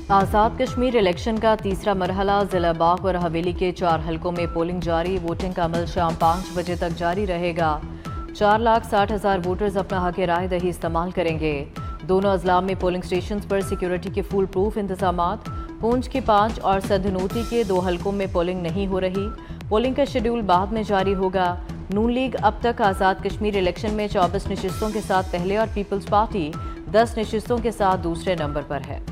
Azad Kashmir election का तीसरा मरहला ज़िला बाग और हवेली के 4 हलकों में पोलिंग जारी। वोटिंग का अमल शाम 5 बजे तक जारी रहेगा। 4,60,000 वोटर्स अपना हक राय दही इस्तेमाल करेंगे। दोनों अजला में पोलिंग स्टेशन पर सिक्योरिटी के फुल प्रूफ इंतजामात। पूंछ के 5 और सधनोती के 2 हलकों में पोलिंग नहीं हो रही। पोलिंग का शेड्यूल बाद में जारी होगा। नून लीग अब तक आज़ाद कश्मीर इलेक्शन में 24 नशिस्तों के साथ पहले और पीपल्स पार्टी 10 नशिस्तों के साथ दूसरे नंबर पर है।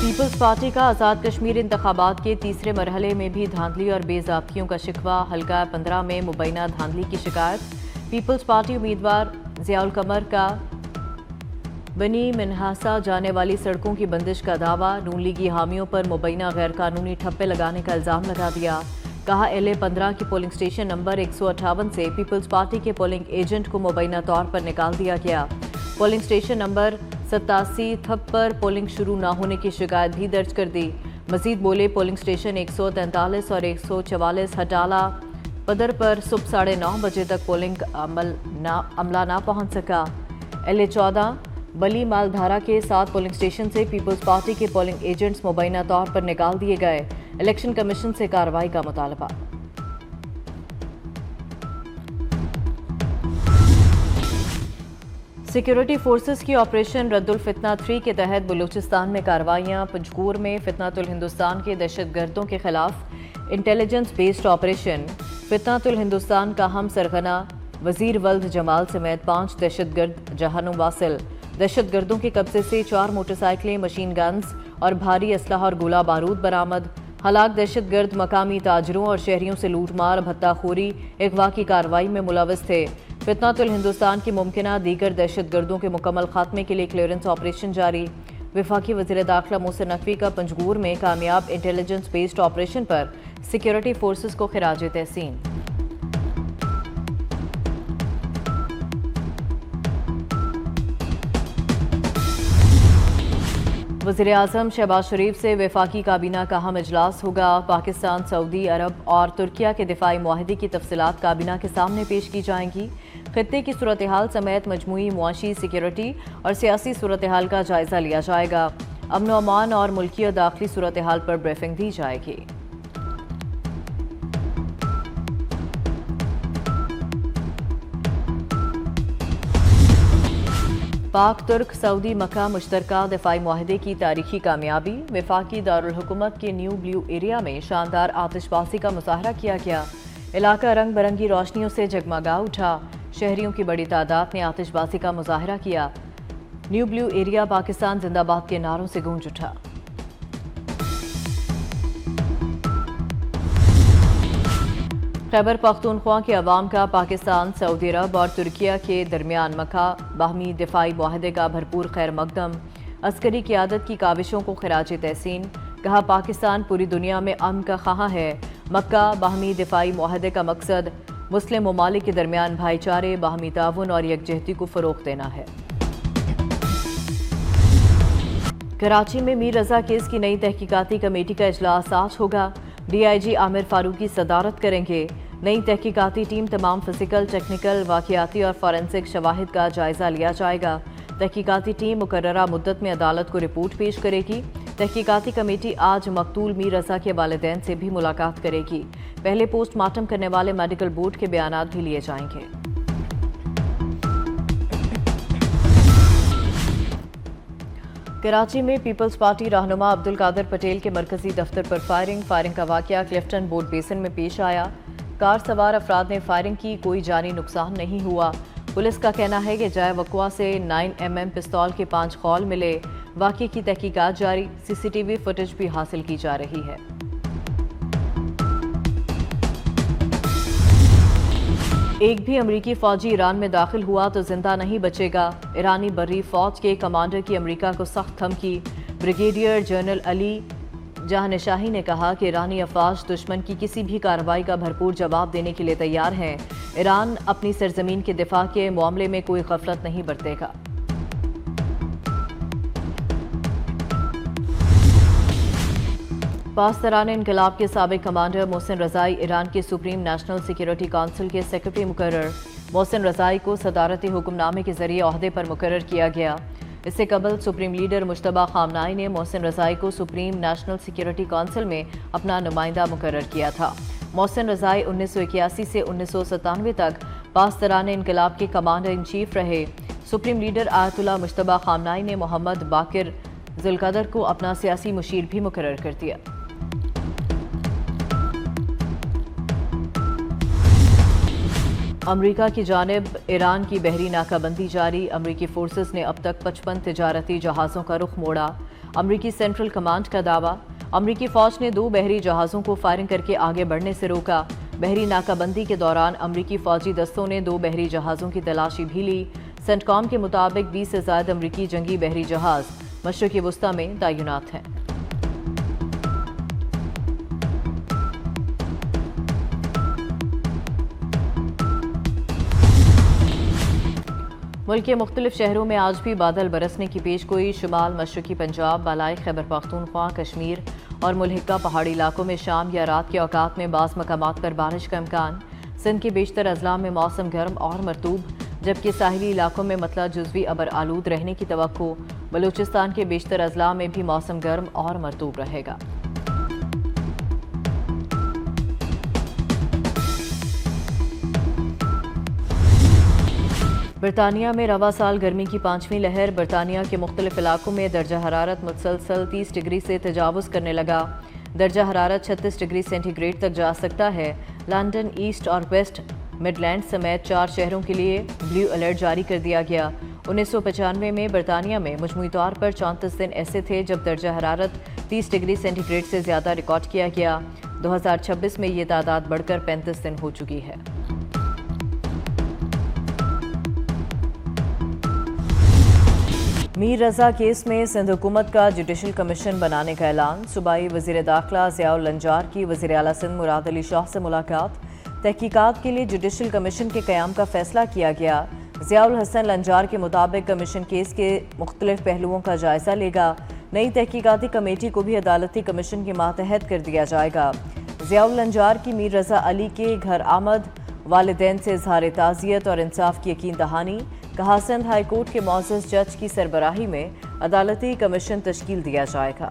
पीपल्स पार्टी का आज़ाद कश्मीर इंतखाबात के तीसरे मरहले में भी धांधली और बेज़ाब्तियों का शिकवा। हल्का 15 में मुबैना धांधली की शिकायत। पीपल्स पार्टी उम्मीदवार ज़ियाउल कमर का बनी मिन्हासा जाने वाली सड़कों की बंदिश का दावा। नून लीगी हामियों पर मुबैना गैर कानूनी ठप्पे लगाने का इल्ज़ाम लगा दिया। कहा LA-15 की पोलिंग स्टेशन नंबर 158 से पीपल्स पार्टी के पोलिंग एजेंट को मुबैना तौर पर निकाल दिया गया। पोलिंग स्टेशन नंबर 87 थप पर पोलिंग शुरू न होने की शिकायत भी दर्ज कर दी। मजीद बोले पोलिंग स्टेशन 143 और 144 हटाला पदर पर सुबह 9:30 बजे तक पोलिंग अमला ना पहुंच सका। LA-14 बली मालधारा के 7 पोलिंग स्टेशन से पीपल्स पार्टी के पोलिंग एजेंट्स मुबैना तौर पर निकाल दिए गए। इलेक्शन कमीशन से कार्रवाई का मुतालबा। सिक्योरिटी फोर्सेस की ऑपरेशन रद्दुल फितना 3 के तहत बलूचिस्तान में कार्रवाइयां। पंजगूर में फितनातुल हिंदुस्तान के दहशतगर्दों के खिलाफ इंटेलिजेंस बेस्ड ऑपरेशन। फितनातुल हिंदुस्तान का हम सरगना वजीर वल्द जमाल समेत 5 दहशतगर्द जहानुम वासिल। दहशतगर्दों के कब्जे से 4 मोटरसाइकिलें, मशीन गन्स और भारी असलहा और गोला बारूद बरामद। हलाक दहशतगर्द मकामी ताजरों और शहरियों से लूटमार, भत्ताखोरी, अगवा की कार्रवाई में मुलविस थे। फितनातुल हिंदुस्तान की मुमकिना दीगर दहशतगर्दों के मुकम्मल खात्मे के लिए क्लियरेंस ऑपरेशन जारी। वफाकी वज़ीर दाखिला मोहसिन नकवी का पंजगूर में कामयाब इंटेलिजेंस बेस्ड ऑपरेशन पर सिक्योरिटी फोर्सेस को खिराज तहसीन। वज़ीर आज़म शहबाज शरीफ से वफाकी काबीना का अहम इजलास होगा। पाकिस्तान, सऊदी अरब और तुर्किया के दिफाई मुआहदे की तफसीलात काबीना के सामने पेश की जाएंगी। खित्ते की सूरत हाल समेत मजमूई मुआशी, सिक्योरिटी और सियासी सूरत हाल का जायजा लिया जाएगा। अमन अमान और मुल्की और दाखिली सूरत हाल पर ब्रीफिंग दी जाएगी। पाक तुर्क सऊदी मक्का मुश्तरका दिफाई मुआहदे की तारीखी कामयाबी। वफाकी दारुल हुकूमत के न्यू ब्लू एरिया में शानदार आतिशबाजी का मुजाहरा किया गया। इलाका रंग बिरंगी रोशनियों से जगमगा उठा। शहरियों की बड़ी तादाद ने आतिशबाजी का मुजाहरा किया। न्यू ब्लू एरिया पाकिस्तान जिंदाबाद के नारों से गूंज उठा। खैबर पख्तूनख्वा के अवाम का पाकिस्तान, सऊदी अरब और तुर्किया के दरमियान मक्का बाहमी दिफाई मुआहदे का भरपूर खैर मकदम। अस्करी क़यादत की काविशों को खिराज तहसीन। कहा पाकिस्तान पूरी दुनिया में अमन का ख़्वाह है। मक्का बाहमी दिफाई मुआहदे का मकसद मुस्लिम ममालिक के दरमियान भाईचारे, बाहमी ताउन और यकजहती को फ़रोग़ देना है। कराची में मीर रज़ा केस की नई तहकीकाती कमेटी का इजलास आज होगा। DIG आमिर फारूकी सदारत करेंगे। नई तहकीकाती टीम तमाम फिजिकल, टेक्निकल, वाक़ियाती और फॉरेंसिक शवाहिद का जायजा लिया जाएगा। तहकीकाती टीम मुकर्ररा मुद्दत में अदालत को रिपोर्ट पेश करेगी। तहकीकाती कमेटी आज मकतूल मीर रज़ा के वालिदैन से भी मुलाकात करेगी। पहले पोस्टमार्टम करने वाले मेडिकल बोर्ड के बयानात भी लिए जाएंगे। कराची में पीपल्स पार्टी रहनुमा अब्दुल कादिर पटेल के मरकजी दफ्तर पर फायरिंग का वाकया क्लिफ्टन बोर्ड बेसिन में पेश आया। कार सवार अफराद ने फायरिंग की, कोई जानी नुकसान नहीं हुआ। पुलिस का कहना है कि जाय वक़वा से 9mm पिस्तौल के 5 खौल मिले। वाक़ये की तहकीकात जारी। CCTV फुटेज भी हासिल की जा रही है। एक भी अमरीकी फौजी ईरान में दाखिल हुआ तो जिंदा नहीं बचेगा। ईरानी बर्री फौज के कमांडर की अमरीका को सख्त धमकी। ब्रिगेडियर जनरल अली जहांशाही ने कहा कि ईरानी अफवाज दुश्मन की किसी भी कार्रवाई का भरपूर जवाब देने के लिए तैयार हैं। ईरान अपनी सरजमीन के दिफा के मामले में कोई गफलत नहीं बरतेगा। पासदारान इनकलाब के साबिक कमांडर मोहसिन रज़ाई ईरान के सुप्रीम नेशनल सिक्योरिटी काउंसिल के सेक्रेटरी मुकर्रर। محسن رضائی کو صدارتی حکمنامے کے ذریعے عہدے پر مقرر کیا گیا۔ اس سے قبل سپریم لیڈر مجتبیٰ خامنائی نے محسن رضائی کو سپریم نیشنل سیکیورٹی کونسل میں اپنا نمائندہ مقرر کیا تھا۔ محسن رضائی 1981 سے 1997 تک پاسداران انقلاب کے کمانڈر ان چیف رہے۔ سپریم لیڈر آیت اللہ مجتبیٰ خامنائی نے محمد باقر ذوالقدر کو اپنا سیاسی مشیر بھی مقرر کر دیا۔ امریکہ کی جانب ایران کی بحری ناکہ بندی جاری۔ امریکی فورسز نے اب تک 55 تجارتی جہازوں کا رخ موڑا۔ امریکی سینٹرل کمانڈ کا دعویٰ، امریکی فوج نے 2 بحری جہازوں کو فائرنگ کر کے آگے بڑھنے سے روکا۔ بحری ناکہ بندی کے دوران امریکی فوجی دستوں نے 2 بحری جہازوں کی تلاشی بھی لی۔ سینٹ کام کے مطابق 20 سے زائد امریکی جنگی بحری جہاز مشرقی وسطی میں تعینات ہیں۔ ملک کے مختلف شہروں میں آج بھی بادل برسنے کی پیش گوئی۔ شمال مشرقی پنجاب، بالائی خیبر پختونخوا، کشمیر اور ملحقہ پہاڑی علاقوں میں شام یا رات کے اوقات میں بعض مقامات پر بارش کا امکان۔ سندھ کے بیشتر اضلاع میں موسم گرم اور مرطوب، جبکہ ساحلی علاقوں میں مطلع جزوی ابر آلود رہنے کی توقع۔ بلوچستان کے بیشتر اضلاع میں بھی موسم گرم اور مرطوب رہے گا۔ برطانیہ میں رواں سال گرمی کی 5ویں لہر۔ برطانیہ کے مختلف علاقوں میں درجہ حرارت متسلسل 30 ڈگری سے تجاوز کرنے لگا۔ درجہ حرارت 36 ڈگری سینٹی گریڈ تک جا سکتا ہے۔ لندن، ایسٹ اور ویسٹ مڈ لینڈ سمیت 4 شہروں کے لیے بلیو الرٹ جاری کر دیا گیا۔ 1995 میں برطانیہ میں مجموعی طور پر 34 دن ایسے تھے جب درجہ حرارت 30 ڈگری سینٹی گریڈ سے زیادہ ریکارڈ کیا گیا۔ 2026 میں یہ تعداد بڑھ کر 35 دن ہو چکی ہے۔ میر رضا کیس میں سندھ حکومت کا جوڈیشل کمیشن بنانے کا اعلان۔ صوبائی وزیر داخلہ ضیاء النجار کی وزیر اعلیٰ سندھ مراد علی شاہ سے ملاقات۔ تحقیقات کے لیے جوڈیشل کمیشن کے قیام کا فیصلہ کیا گیا۔ ضیاء الحسن لنجار کے مطابق کمیشن کیس کے مختلف پہلوؤں کا جائزہ لے گا۔ نئی تحقیقاتی کمیٹی کو بھی عدالتی کمیشن کے ماتحت کر دیا جائے گا۔ ضیاء النجار کی میر رضا علی کے گھر آمد، والدین سے اظہار تعزیت اور انصاف کی یقین دہانی۔ کہا سندھ ہائی کورٹ کے معزز جج کی سربراہی میں عدالتی کمیشن تشکیل دیا جائے گا۔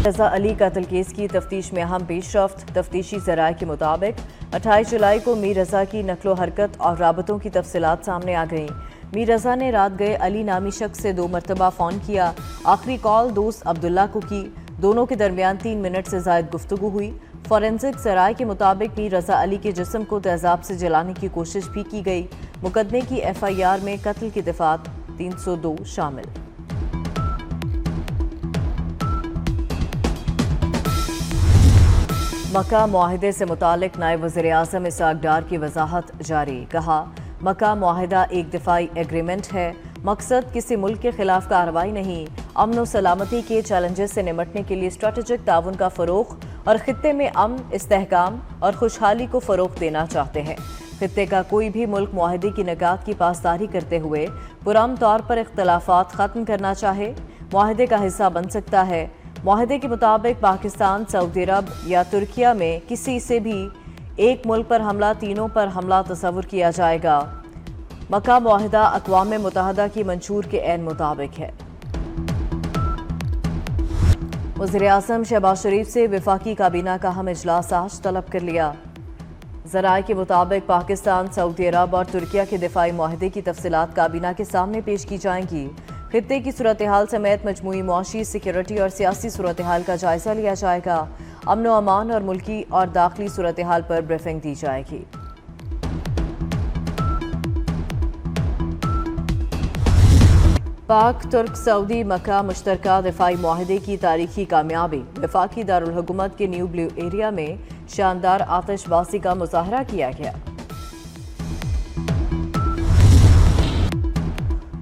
رضا علی قتل کیس کی تفتیش میں اہم پیش رفت۔ تفتیشی ذرائع کے مطابق 28 جولائی کو میر رضا کی نقل و حرکت اور رابطوں کی تفصیلات سامنے آ گئیں۔ میر رضا نے رات گئے علی نامی شخص سے 2 مرتبہ فون کیا۔ آخری کال دوست عبداللہ کو کی۔ دونوں کے درمیان 3 منٹ سے زائد گفتگو ہوئی۔ فورینسک ذرائع کے مطابق میر رضا علی کے جسم کو تیزاب سے جلانے کی کوشش بھی کی گئی۔ مقدمے کی FIR میں قتل کی دفعات 302 شامل۔ مکہ معاہدے سے متعلق نائب وزیر اعظم اسحاق ڈار کی وضاحت جاری۔ کہا مکہ معاہدہ ایک دفاعی ایگریمنٹ ہے، مقصد کسی ملک کے خلاف کارروائی نہیں۔ امن و سلامتی کے چیلنجز سے نمٹنے کے لیے اسٹریٹجک تعاون کا فروغ اور خطے میں امن، استحکام اور خوشحالی کو فروغ دینا چاہتے ہیں۔ خطے کا کوئی بھی ملک معاہدے کی نکات کی پاسداری کرتے ہوئے پرامن طور پر اختلافات ختم کرنا چاہے، معاہدے کا حصہ بن سکتا ہے۔ معاہدے کے مطابق پاکستان، سعودی عرب یا ترکیہ میں کسی سے بھی ایک ملک پر حملہ، تینوں پر حملہ تصور کیا جائے گا۔ مکہ معاہدہ اقوام متحدہ کی منشور کے عین مطابق ہے۔ وزیر اعظم شہباز شریف سے وفاقی کابینہ کا اہم اجلاس آج طلب کر لیا۔ ذرائع کے مطابق پاکستان، سعودی عرب اور ترکیہ کے دفاعی معاہدے کی تفصیلات کابینہ کے سامنے پیش کی جائیں گی۔ خطے کی صورتحال سمیت مجموعی معاشی، سیکیورٹی اور سیاسی صورتحال کا جائزہ لیا جائے گا۔ امن و امان اور ملکی اور داخلی صورتحال پر بریفنگ دی جائے گی۔ پاک ترک سعودی مکہ مشترکہ دفاعی معاہدے کی تاریخی کامیابی۔ وفاقی دارالحکومت کے نیو بلیو ایریا میں شاندار آتش بازی کا مظاہرہ کیا گیا۔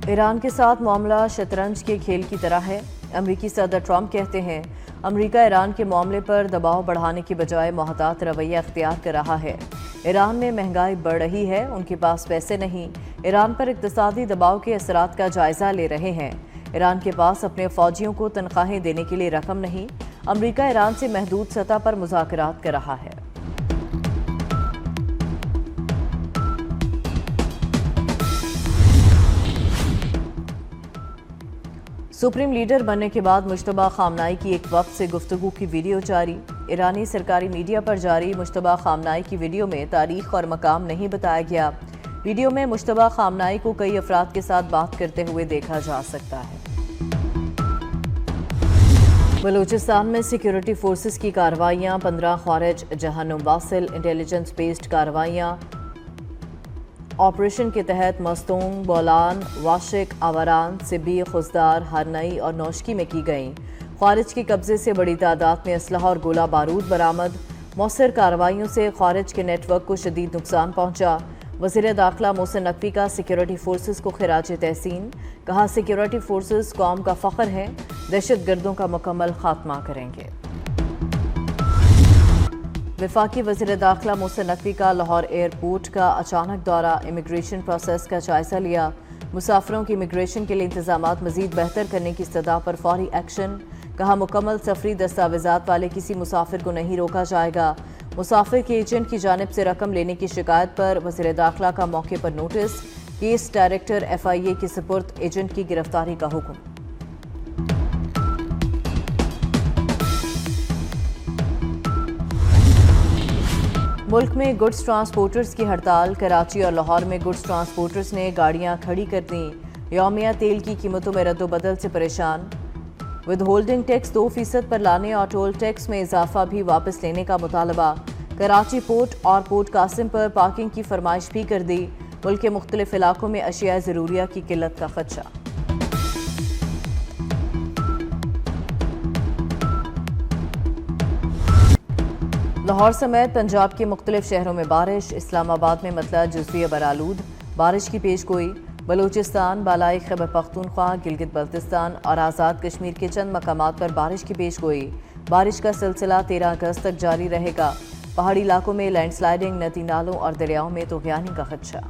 ایران کے ساتھ معاملہ شطرنج کے کھیل کی طرح ہے۔ امریکی صدر ٹرمپ کہتے ہیں امریکہ ایران کے معاملے پر دباؤ بڑھانے کی بجائے محتاط رویہ اختیار کر رہا ہے۔ ایران میں مہنگائی بڑھ رہی ہے، ان کے پاس پیسے نہیں۔ ایران پر اقتصادی دباؤ کے اثرات کا جائزہ لے رہے ہیں۔ ایران کے پاس اپنے فوجیوں کو تنخواہیں دینے کے لیے رقم نہیں۔ امریکہ ایران سے محدود سطح پر مذاکرات کر رہا ہے۔ सुप्रीम लीडर बनने के बाद मुश्तबा खामनाई की एक वक्त से गुफ्तगू की वीडियो जारी। ईरानी सरकारी मीडिया पर जारी मुश्तबा खामनाई की वीडियो में तारीख और मकाम नहीं बताया गया। वीडियो में मुश्तबा खामनाई को कई अफराद के साथ बात करते हुए देखा जा सकता है। बलूचिस्तान में सिक्योरिटी फोर्सेस की कार्रवाइयाँ, 15 ख्वारिज जहन्नुम वासिल, इंटेलिजेंस बेस्ड कार्रवाइयाँ। ऑपरेशन के तहत मस्तूंग, बोलान, वाशिक, आवारान, सिबी, खुजदार, हरनई और नौशकी में की गईं। ख्वारिज के कब्जे से बड़ी तादाद में असलहा और गोला बारूद बरामद। मौसर कार्रवाइयों से ख्वारिज के नेटवर्क को शदीद नुकसान पहुंचा। वज़ीर दाखिला मोहसिन नकवी का सिक्योरिटी फोर्सेस को खिराज तहसीन। कहा, सिक्योरिटी फोर्सेस कौम का फ़ख्र है, दहशत गर्दों का मुकम्मल खात्मा करेंगे। वफाकी वज़ीर दाखिला मोहसिन नकवी का लाहौर एयरपोर्ट का अचानक दौरा, इमिग्रेशन प्रोसेस का जायज़ा लिया। मुसाफिरों की इमिग्रेशन के लिए इंतजामात मज़ीद बेहतर करने की इस्तदा पर फौरी एक्शन। कहा, मुकम्मल सफरी दस्तावेज़ात वाले किसी मुसाफिर को नहीं रोका जाएगा। मुसाफिर के एजेंट की जानिब से रकम लेने की शिकायत पर वज़ीर दाखिला का मौके पर नोटिस। केस डायरेक्टर FIA की सुपुर्द, एजेंट की गिरफ्तारी का हुक्म। मुल्क में गुड्स ट्रांसपोर्टर्स की हड़ताल। कराची और लाहौर में गुड्स ट्रांसपोर्टर्स ने गाड़ियां खड़ी कर दी। यौमिया तेल की कीमतों में रद्दोबदल से परेशान। विद होल्डिंग टैक्स 2% पर लाने और टोल टैक्स में इजाफा भी वापस लेने का मुतालबा। कराची पोर्ट और पोर्ट कासिम पर पार्किंग की फरमाइश भी कर दी। मुल्क के मुख्तलिफ इलाकों में अशिया ज़रूरिया की किल्लत का खदशा। लाहौर समेत पंजाब के मुख्तलिफ शहरों में बारिश। इस्लामाबाद में मतला जुज़वी बरालूद, बारिश की पेशगोई। बलूचिस्तान, बालाई खैबर पख्तूनख्वा, गिलगित बल्तिस्तान और आज़ाद कश्मीर के चंद मकामात पर बारिश की पेशगोई। बारिश का सिलसिला 13 अगस्त तक जारी रहेगा। पहाड़ी इलाकों में लैंडस्लाइडिंग, नदी नालों और दरियाओं में तुग़यानी का खदशा।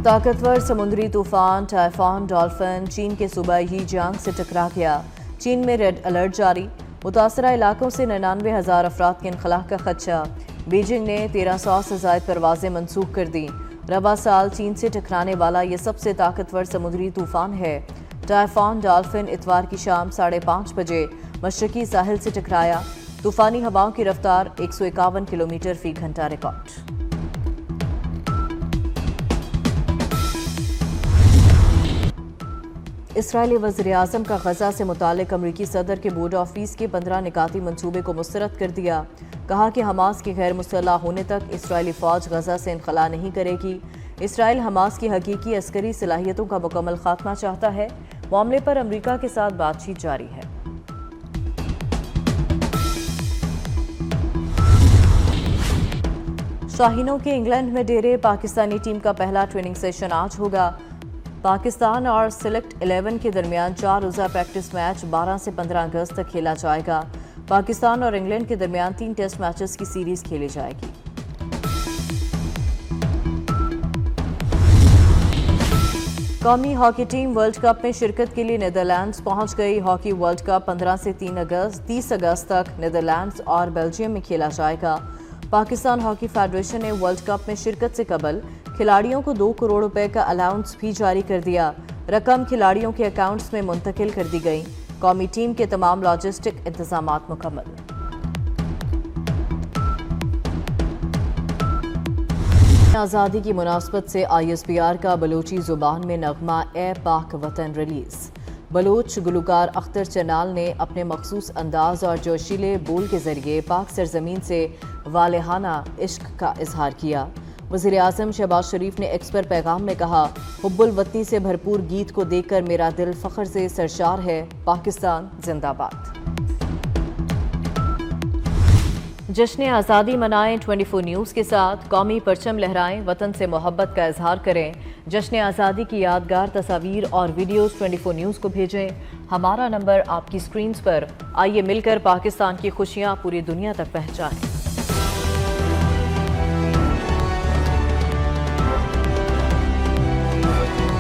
ताकतवर समुद्री तूफान टाइफॉन डॉल्फिन चीन के सूबा यीजियांग से टकरा गया। चीन में रेड अलर्ट जारी। मुतासरा इलाकों से 99,000 अफराद के इनखलाह का खदशा। बीजिंग ने 1300 से ज़ायद परवाज़ें मनसूख कर दी। रबा साल चीन से टकराने वाला ये सबसे ताकतवर समुद्री तूफान है। टाइफॉन डॉल्फिन इतवार की शाम 5:30 बजे मशरकी साहिल से टकराया। तूफानी हवाओं की रफ्तार 151 किलोमीटर फी घंटा रिकॉर्ड। इसराइली वज़ीर-ए-आज़म का गजा से मुताल्लिक़ अमरीकी सदर के बोर्ड ऑफिस के 15 निकाती मंसूबे को मुस्तरद कर दिया। कहा कि हमास के गैर मुसल्लह होने तक इसराइली फ़ौज गजा से इनखला नहीं करेगी। इसराइल हमास की हकीकी अस्करी सलाहियतों का मुकम्मल खात्मा चाहता है। मामले पर अमरीका के साथ बातचीत जारी है। शाहीनों के इंग्लैंड में डेरे। पाकिस्तानी टीम का पहला ट्रेनिंग सेशन आज होगा। पाकिस्तान और सिलेक्ट 11 के दरमियान 4 रोज़ा प्रैक्टिस मैच 12 से 15 अगस्त तक खेला जाएगा। पाकिस्तान और इंग्लैंड के दरमियान 3 टेस्ट मैचेस की सीरीज खेली जाएगी। कौमी हॉकी टीम वर्ल्ड कप में शिरकत के लिए नीदरलैंड्स पहुंच गई। हॉकी वर्ल्ड कप 15 से 30 अगस्त तक नीदरलैंड्स और बेल्जियम में खेला जाएगा। पाकिस्तान हॉकी फेडरेशन ने वर्ल्ड कप में शिरकत से कबल खिलाड़ियों को 2 करोड़ रुपए का अलाउंस भी जारी कर दिया। रकम खिलाड़ियों के अकाउंट्स में मुंतकिल कर दी गई। कौमी टीम के तमाम लॉजिस्टिक इंतजामात मुकम्मल। आज़ादी की मुनासबत से ISPR का बलोची ज़ुबान में नगमा ए पाक वतन रिलीज़। बलोच गुलकार अख्तर चनाल ने अपने मखसूस अंदाज और जोशीले बोल के ज़रिए पाक सरजमीन से वालेहाना इश्क का इजहार किया। वज़ीर-ए-आज़म शहबाज शरीफ ने एक्स पर पैगाम में कहा, हुब्बुल वतनी से भरपूर गीत को देखकर मेरा दिल फ़ख्र से सरशार है। पाकिस्तान जिंदाबाद। जश्न आज़ादी मनाएं 24 न्यूज़ के साथ। कौमी परचम लहराएं, वतन से मोहब्बत का इजहार करें। जश्न आज़ादी की यादगार तस्वीर और वीडियोज़ 24 न्यूज़ को भेजें। हमारा नंबर आपकी स्क्रीन्स पर। आइए मिलकर पाकिस्तान की खुशियाँ पूरी दुनिया तक पहुँचाएं।